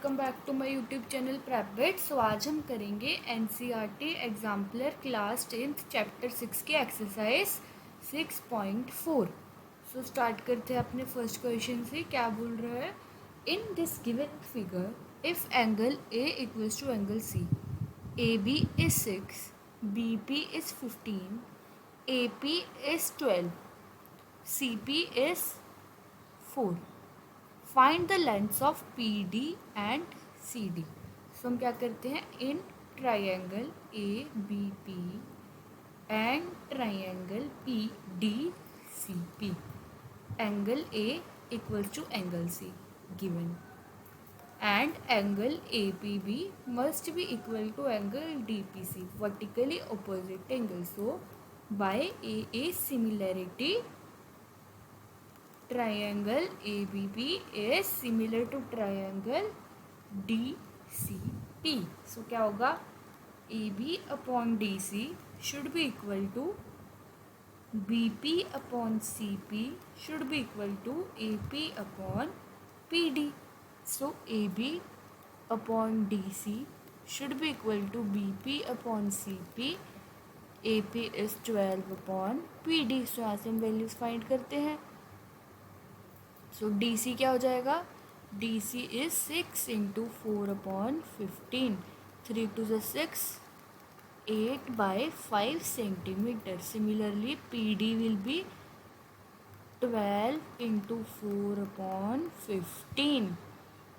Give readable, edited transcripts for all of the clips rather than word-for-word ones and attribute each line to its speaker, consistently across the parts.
Speaker 1: Welcome back to my YouTube channel Prepbit. So आज हम करेंगे NCERT exemplar class 10th chapter 6 की exercise 6.4। So start करते हैं अपने फर्स्ट क्वेश्चन से। क्या बोल रहा है? In this given figure if angle A equals to angle C, A B is 6, B P is 15, A P is 12, C P is 4, find the lengths of P D and C D. So हम क्या करते हैं, in triangle A B P and triangle P D C P, angle A equals to angle C given and angle APB must be equal to angle DPC, vertically opposite angle. So by AA similarity, triangle ABB is similar to triangle DCP. So क्या होगा, AB upon DC should be equal to BP upon CP should be equal to AP upon PD. So AB upon DC should be equal to BP upon CP. AP is 12 upon PD. So यहाँ से हम values find करते हैं। सो DC क्या हो जाएगा, DC is 6 into 4 upon 15, 3 to the 6, 8 by 5 centimeter. Similarly PD will be 12 into 4 upon 15.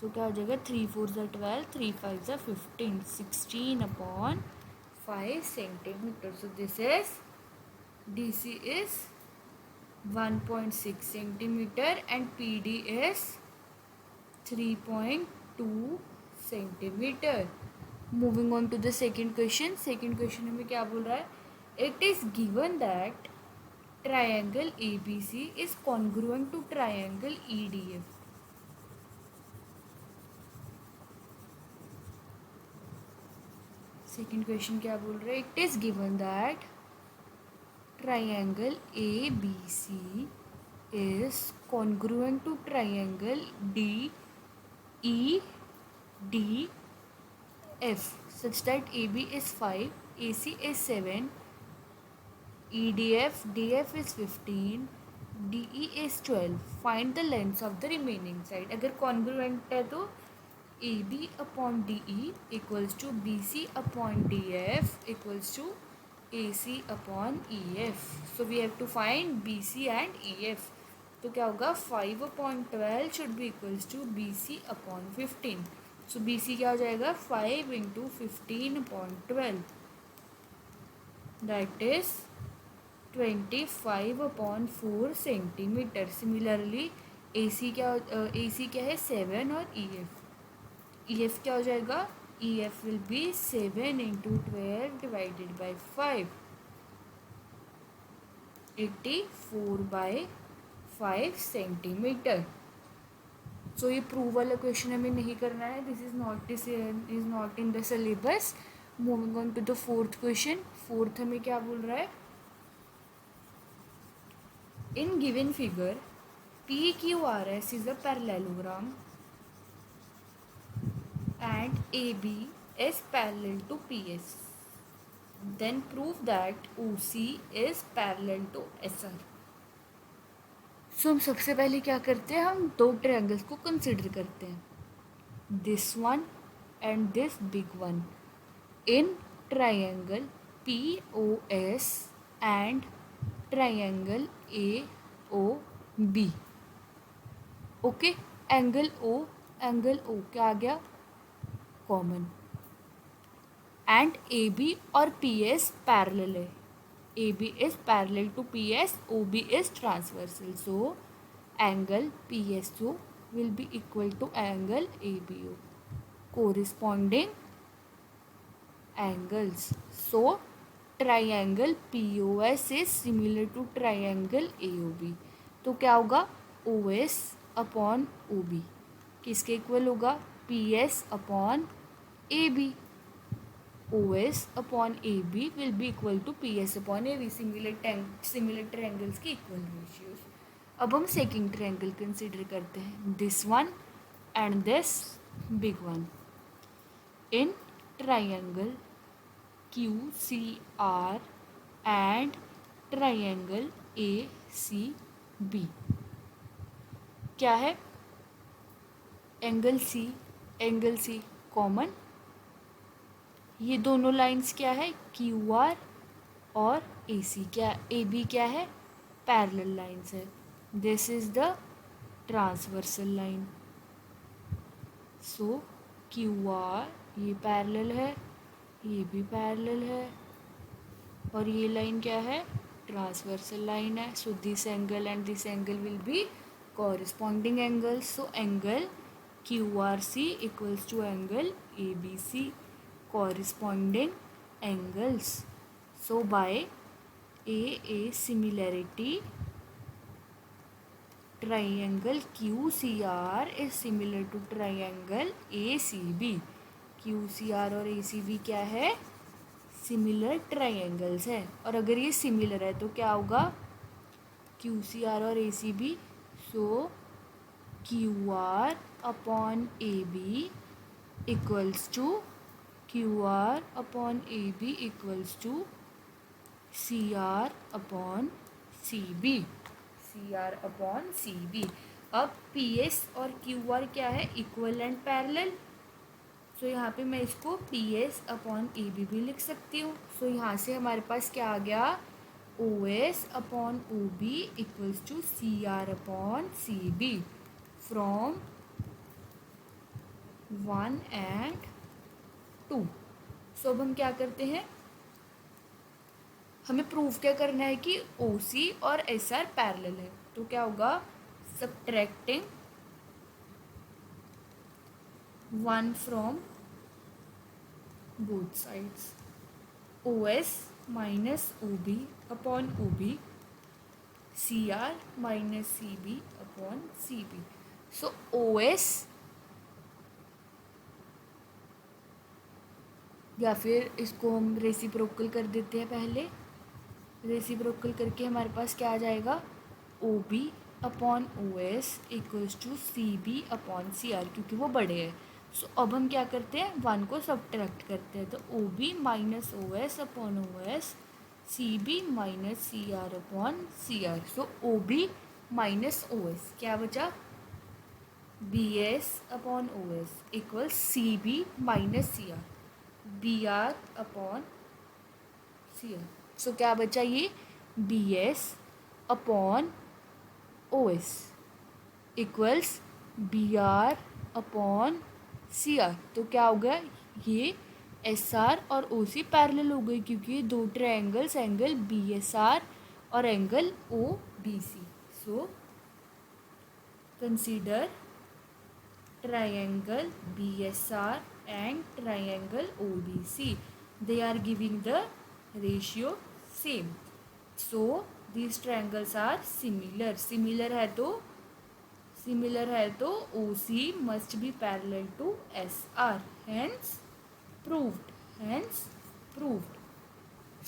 Speaker 1: सो क्या हो जाएगा, 3 4 ज़ा 12, 3 5 ज़ा 15, 16 upon 5 centimeter. So this is DC is 1.6 centimeter and PD is 3.2 centimeter. Moving on to the second question. Second question हमें क्या बोल रहा है? It is given that triangle ABC is congruent to triangle EDF. Second question क्या बोल रहे हैं? It is given that triangle A B C is congruent to triangle D E D F such that A B is 5, A C is 7, E D F is 15, D E is 12. Find the lengths of the remaining side. अगर congruent है तो AB upon DE equals to BC upon DF equals to AC upon EF. So we have to find BC and EF. तो क्या होगा, 5 upon 12 should be equals to BC upon 15. So BC क्या हो जाएगा, 5 into 15 upon 12. That is 25 upon 4 centimeter. Similarly AC क्या है 7 और EF EF क्या हो जाएगा, EF will be 7 into 12 divided by 5, 84 by 5 centimeter. सो ये प्रूव वाला क्वेश्चन हमें नहीं करना है. This is not in the syllabus. Moving on to the fourth question. Fourth हमें क्या बोल रहा है? In given figure PQRS is a parallelogram and AB is parallel to PS. Then prove that OC is parallel to SR. सो हम सबसे पहले क्या करते हैं, हम दो ट्रायंगल्स को कंसिडर करते हैं, this one and this big one, in triangle POS and triangle AOB. Okay, angle O क्या आ गया, कॉमन. एंड AB और PS पैरेलल है. AB is parallel to PS, OB is transversal. So angle PSO will be equal to angle ABO. Corresponding angles. So triangle POS is similar to triangle AOB. तो क्या होगा, OS upon OB किसके equal होगा, PS upon AB. OS upon AB will be equal to PS upon AB. Similar triangles की equal ratios. अब हम second triangle consider करते हैं, this one and this big one. In triangle QCR and triangle ACB, क्या है? Angle C common, ये दोनों lines क्या है? QR और AC। क्या AB क्या है? पैरेलल लाइंस है। This is the transversal line. So QR ये पैरेलल है, ये भी पैरेलल है, और ये लाइन क्या है? ट्रांसवर्सल लाइन है। So this angle and this angle will be corresponding angles. So angle QRC equals to angle ABC, corresponding angles. So by a similarity, triangle QCR is similar to triangle ACB. QCR और ACB क्या है? Similar triangles है। और अगर ये similar है तो क्या होगा? QCR और ACB, so QR upon AB equals to QR upon AB equals to CR upon CB। CR upon CB। अब PS और QR क्या है? Equal and parallel. सो यहाँ पे मैं इसको PS अपॉन AB भी लिख सकती हूँ। सो यहाँ से हमारे पास क्या आ गया? OS upon OB equals to CR upon CB from 1 and 2। So अब हम क्या करते हैं? हमें प्रूफ क्या करना है कि OC और SR पैरेलल है। तो क्या होगा? Subtracting 1 from both sides, OS minus OB upon OB, CR minus CB upon CB। So OS या फिर इसको हम रेसिप्रोकल कर देते हैं। पहले रेसिप्रोकल करके हमारे पास क्या आ जाएगा? OB upon OS equals to CB upon CR, क्योंकि वो बड़े हैं। सो अब हम क्या करते हैं? 1 को सब्ट्रैक्ट करते हैं। तो OB minus OS upon OS, CB minus CR upon CR। सो OB माइनस OS क्या बचा? BS upon OS equals CB minus CR, BR upon CR। सो क्या बचा? ये BS upon OS equals BR upon CR। तो क्या हो गया? ये SR और OC पैरेलल हो गई, क्योंकि ये दो ट्रायंगल्स, एंगल BSR और angle OBC। So consider triangle BSR and triangle OBC. They are giving the ratio same. So these triangles are similar. Similar है तो OC must be parallel to SR. Hence proved.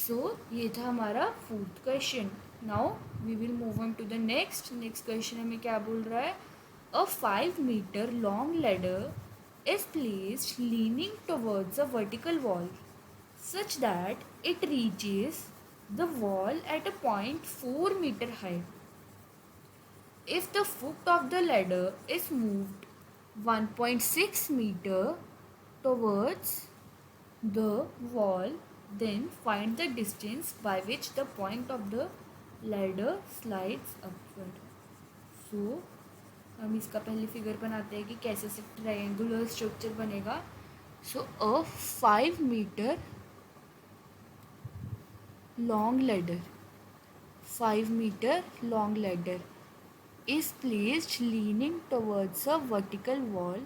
Speaker 1: So ये था हमारा 4th question. Now we will move on to the next question। हमें क्या बोल रहा है? A 5-meter long ladder is placed leaning towards a vertical wall such that it reaches the wall at a point 4 meter high. If the foot of the ladder is moved 1.6 meter towards the wall, then find the distance by which the point of the ladder slides upward. So हम इसका पहले figure बनाते हैं कि कैसे से triangular structure बनेगा। So a 5 metre long ladder is placed leaning towards a vertical wall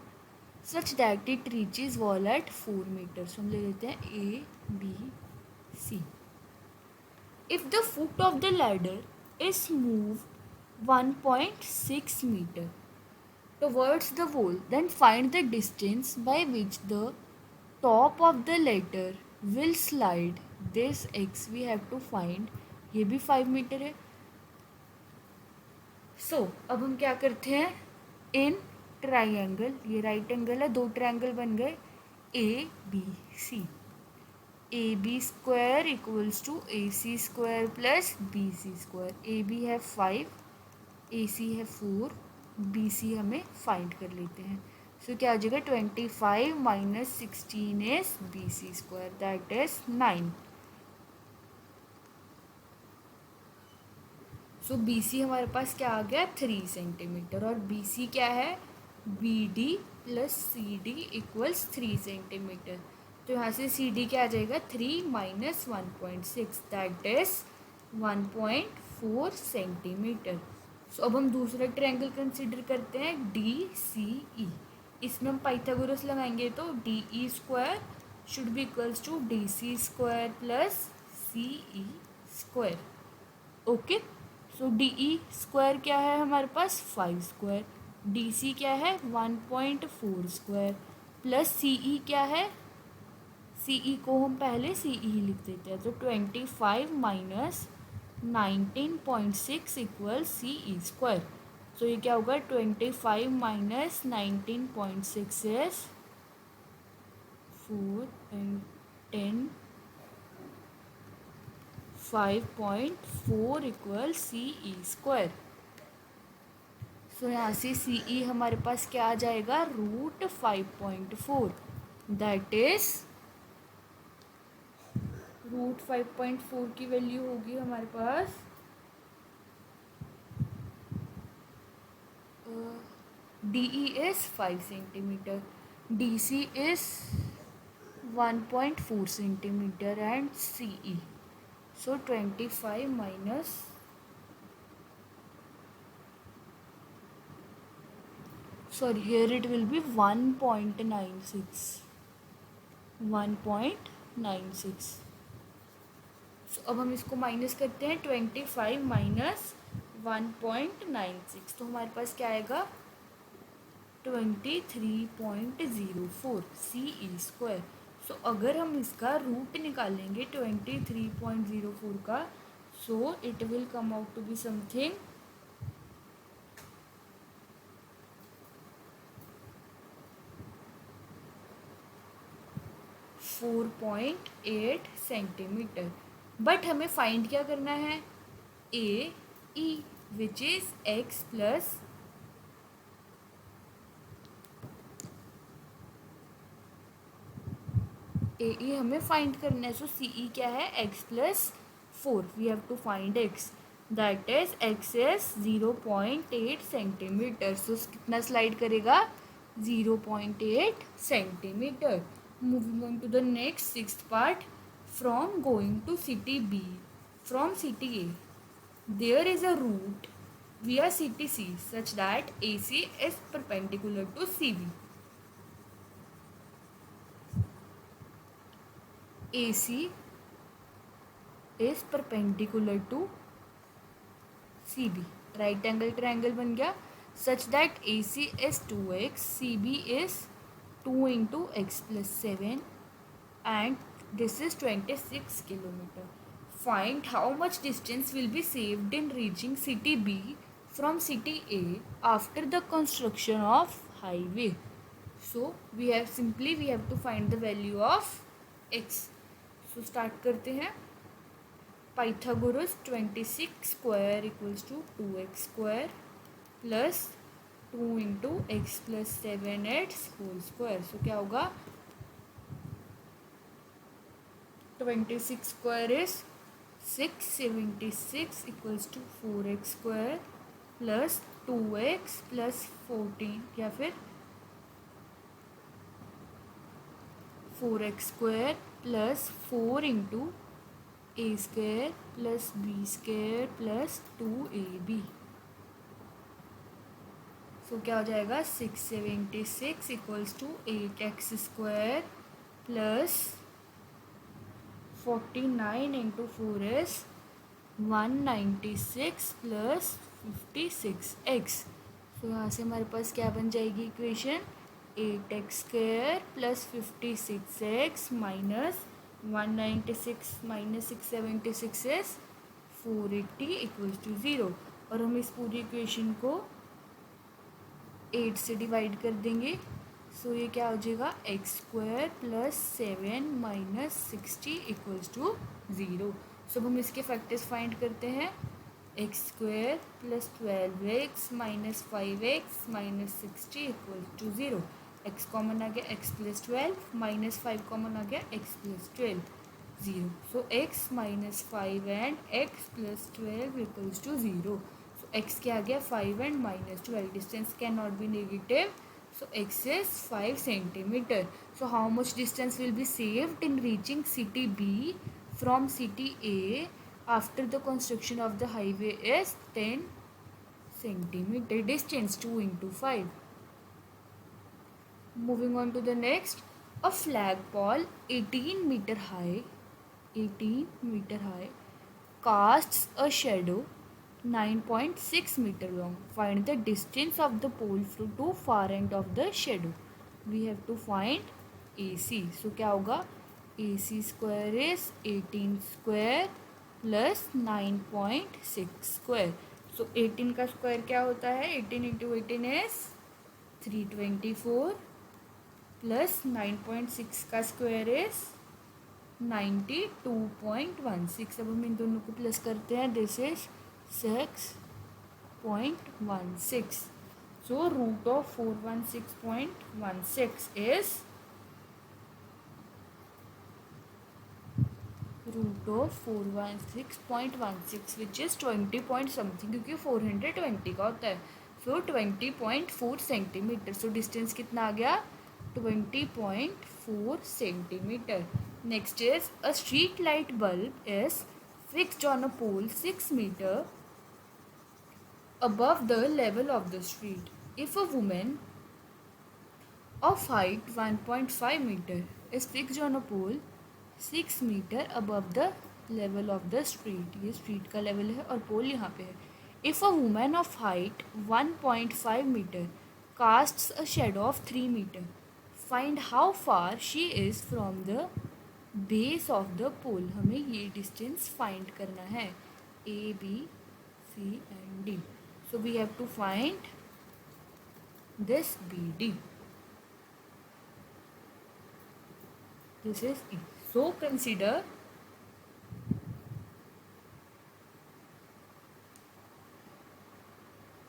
Speaker 1: such that it reaches wall at 4 meters। हम ले लेते हैं ABC। If the foot of the ladder is moved 1.6 meter towards the wall, then find the distance by which the top of the ladder will slide। This x we have to find। ये भी 5 metre है। सो अब हम क्या करते हैं? In triangle, ये right angle है, दो ट्राइंगल बन गए A B C. A B square equals to A C square plus B C square. A B है 5, ए सी है 4, बी सी हमें फाइंड कर लेते हैं। सो क्या आ जाएगा 25 minus 16 is B C square, that is 9। So B C हमारे पास क्या आ गया 3 सेंटीमीटर, और बी सी क्या है B D plus C D equals 3 centimetre. तो यहाँ से सी डी क्या आ जाएगा 3 minus 1.6, that is 1.4 centimetre. So अब हम दूसरा ट्रायंगल कंसिडर करते हैं डी सी ई। इसमें हम पाइथागोरस लगाएंगे तो D E square should be equals to D C square plus C E square. Okay, so D E square क्या है हमारे पास 5 स्क्वायर, डी सी क्या है 1.4 स्क्वायर प्लस सी ई क्या है, सी ई को हम पहले सी ई लिख देते हैं। तो 25 minus 19.6 equal C E square. So ये क्या होगा 25 minus 19.6 is 4 and 10, 5.4 equal C E square. So यहाँ से सी ई हमारे पास क्या आ जाएगा रूट 5.4, दैट इज रूट 5.4 की वैल्यू होगी हमारे पास D E is 5 centimetre, D C is 1.4 centimetre and C E. So 25 minus sorry here it will be 1.96, 1.96। so अब हम इसको माइनस करते हैं 25 माइनस 1.96, तो हमारे पास क्या आएगा 23.04 सी ई स्क्वायर। सो अगर हम इसका रूट निकालेंगे 23.04 का, so it will come out to be something 4.8 centimetre. But हमें फाइंड क्या करना है A E which is x plus A E हमें फाइंड करना है। सो सी ई क्या है x plus 4, we have to find x, that is x is 0.8 centimetre. So कितना स्लाइड करेगा 0.8 centimetre. Moving on to the next sixth part, from going to city B, from city A, there is a route via city C such that AC is perpendicular to CB. AC is perpendicular to CB, right angle triangle बन गया, such that AC is 2x, CB is 2 into x plus 7 and this is 26 kilometer. Find how much distance will be saved in reaching city B from city A after the construction of highway. So we have to find the value of x. So start करते हैं Pythagoras 26 square equals to 2x square plus 2 into x plus 7x whole square. So क्या होगा 26 square is 676 equals to 4x square plus 2x plus 14 या फिर 4x square plus 4 into A square plus B square plus 2ab। तो क्या हो जाएगा 676 equals to 8x square plus 49 into 4 is 196 plus 56x। तो यहाँ से हमारे पास क्या बन जाएगी equation 8x square plus 56x minus 196 minus 676 is 480 equals to 0। और हम इस पूरी इक्वेशन को 8 से डिवाइड कर देंगे, सो ये क्या हो जाएगा x square plus 7 minus 60 equals to 0। So अब हम इसके फैक्टर्स फाइंड करते हैं। X square plus 12x minus 5x minus 60 equals to 0। X common आ गया, एक्स प्लस 12 माइनस 5 कॉमन आ गया, x plus 12 0। So x minus 5 and x plus 12 equals to 0। So x क्या आ गया 5 and minus 12, distance can not be negative, so x is 5 centimeter. So how much distance will be saved in reaching city B from city A after the construction of the highway is 10 centimeter. Distance 2 into 5. Moving on to the next, a flagpole 18 meter high casts a shadow 9.6 meter long. Find the distance of the pole to far end of the shadow. We have to find AC. So क्या होगा, AC square is 18 square plus 9.6 square. So 18 का square क्या होता है, 18 into 18 is 324 plus 9.6 का square is 92.16। अब हम इन दोनों को प्लस करते हैं, this is 6.16। So root of 416.16 is root of 416.16 which is 20 point something, क्योंकि 420 का होता है। सो 20.4 सेंटीमीटर। सो डिस्टेंस कितना आ गया, 20.4 centimetre. Next is a street light bulb is fixed on a pole 6 meter above the level of the street. If a woman of height 1.5 meter is fixed on a pole 6 meter above the level of the street, ये street का level है और pole यहाँ पे है। If a woman of height 1.5 meter casts a shadow of 3 meter, find how far she is from the base of the pole. हमें ये distance find करना है, A B C and D. So we have to find this B D, this is E. So consider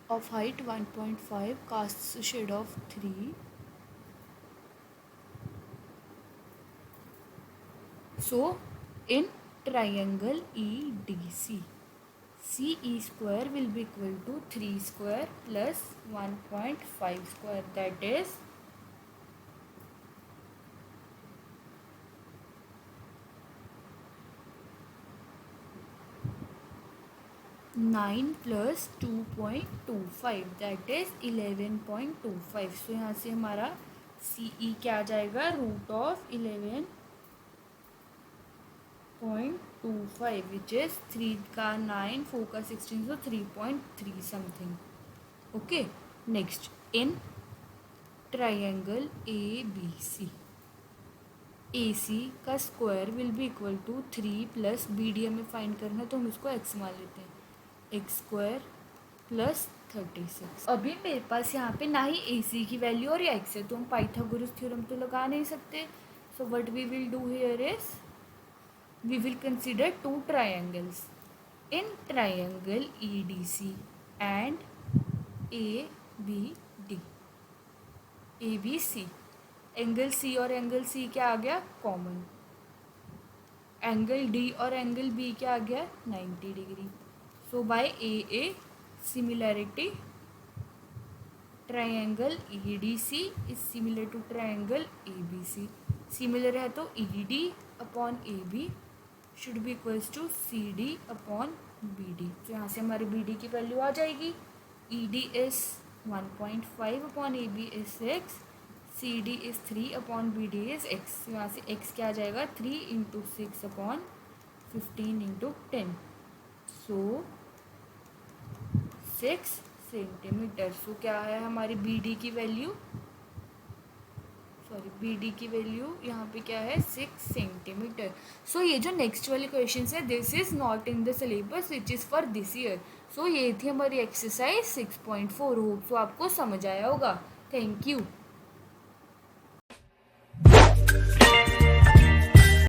Speaker 1: of height 1.5 casts a shade of 3. So in triangle EDC, CE square will be equal to 3 square plus 1.5 square, that is 9 plus 2.25, that is 11.25। सो यहाँ से हमारा CE क्या आ जाएगा, root of 11.25 which is 3 का 9, 4 का 16, so 3.3 something. Okay, next in triangle ABC, AC का square will be equal to 3 plus BD हमें फाइंड करना, तो हम इसको x मान लेते हैं, एक्स स्क्वायर प्लस 36। अभी मेरे पास यहाँ पे ना ही AC की वैल्यू और या x है, तो हम पाइथागोरस थ्योरम तो लगा नहीं सकते। So what we will do here is we will consider two triangles in triangle EDC and ABD, ABC। Angle C और एंगल C क्या आ गया, कॉमन। एंगल D और एंगल B क्या आ गया, 90 degree. So by AA similarity triangle EDC is similar to triangle ABC। Similar है तो ED upon AB should be equals to CD upon BD। तो यहाँ से हमारी BD की वैल्यू आ जाएगी, ED is 1.5 upon AB is 6, CD is 3 upon BD is x। यहाँ से x क्या आ जाएगा, 3 इंटू 6 अपॉन 15 इंटू 10, सो 6 सेंटीमीटर। सो क्या है हमारी BD की वैल्यू, सॉरी BD की वैल्यू यहाँ पे क्या है, 6 सेंटीमीटर। सो ये जो नेक्स्ट वाले क्वेश्चन है, this is not in the syllabus which is for this year. So ये थी हमारी एक्सरसाइज 6.4। होप सो आपको समझ आया होगा। Thank you.